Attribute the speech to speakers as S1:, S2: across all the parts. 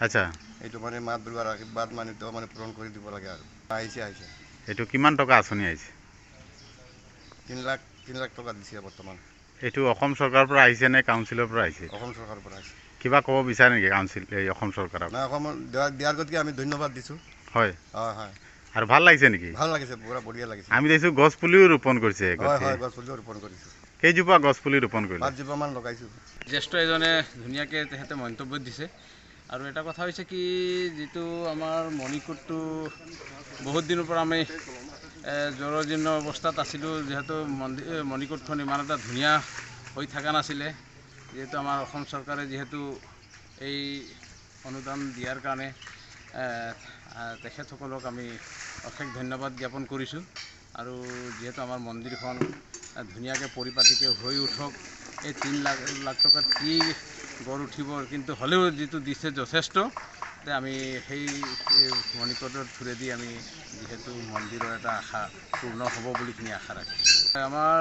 S1: আচ্ছা,
S2: এইটো মানে মা দুৰ্গাৰ আশীৰ্বাদ মানে তো মানে পূৰণ কৰি দিব লাগে আৰু আহিছে
S1: এইটো কিমান টকা আঁচনি আহিছে?
S2: 3 লাখ টকা দিছে বৰ্তমান।
S1: এইটো অসম চৰকাৰৰ পৰা আহিছে নে কাউন্সিলৰ পৰা আহিছে?
S2: অসম চৰকাৰৰ পৰা আহিছে।
S1: কিবা ক'ব বিচাৰে নেকি কাউন্সিল এই অসম চৰকাৰক?
S2: নাই, অসমৰ দিয়াৰ গতিকে আমি ধন্যবাদ দিছোঁ।
S1: হয়
S2: হয় হয়,
S1: আৰু ভাল লাগিছে নেকি?
S2: ভাল লাগিছে, পুৰা বঢ়িয়া লাগিছে।
S1: আমি দেখিছোঁ গছ পুলিও ৰোপণ কৰিছে।
S2: হয় হয়, গছ পুলিও ৰোপণ কৰিছোঁ।
S1: কেইজোপা গছ পুলি ৰোপণ কৰিলে?
S2: 5 জোপামান লগাইছোঁ।
S3: জ্যেষ্ঠ এজনে ধুনীয়াকৈ তেখেতে মন্তব্য দিছে। আৰু এটা কথা হৈছে কি, যিটো আমাৰ মণিকোটটো বহুত দিনৰ পৰা আমি জৰাজীৰ্ণ অৱস্থাত আছিলোঁ, যিহেতু মণিকোটখন ইমান এটা ধুনীয়া হৈ থকা নাছিলে। যিহেতু আমাৰ অসম চৰকাৰে যিহেতু এই অনুদান দিয়াৰ কাৰণে তেখেতসকলক আমি অশেষ ধন্যবাদ জ্ঞাপন কৰিছোঁ। আৰু যিহেতু আমাৰ মন্দিৰখন ধুনীয়াকৈ পৰিপাটিকৈ হৈ উঠক, এই 3 লাখ টকাত কি গড় উঠিব, কিন্তু হ'লেও যিটো দিছে যথেষ্ট। আমি সেই মণিকোটৰ থ্ৰুৰেদি আমি যিহেতু মন্দিৰৰ এটা আশা পূৰ্ণ হ'ব বুলিখিনি আশা ৰাখিছোঁ। আমাৰ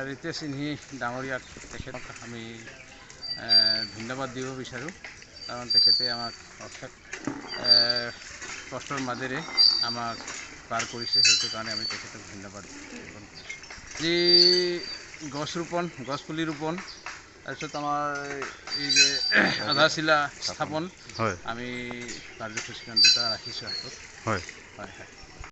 S3: ৰিতেশ সিংহি ডাঙৰীয়াক তেখেতক আমি ধন্যবাদ দিব বিচাৰোঁ, কাৰণ তেখেতে আমাক অশেষ কষ্টৰ মাজেৰে আমাক পাৰ কৰিছে, সেইটো কাৰণে আমি তেখেতক ধন্যবাদ জ্ঞাপন কৰিছোঁ। যি গছ পুলি ৰোপণ, তাৰপিছত আমাৰ এই যে আধাৰশিলা স্থাপন,
S1: হয়,
S3: আমি কাৰ্যসূচীখন দুটা ৰাখিছোঁ হাতত।
S1: হয়
S3: হয় হয়।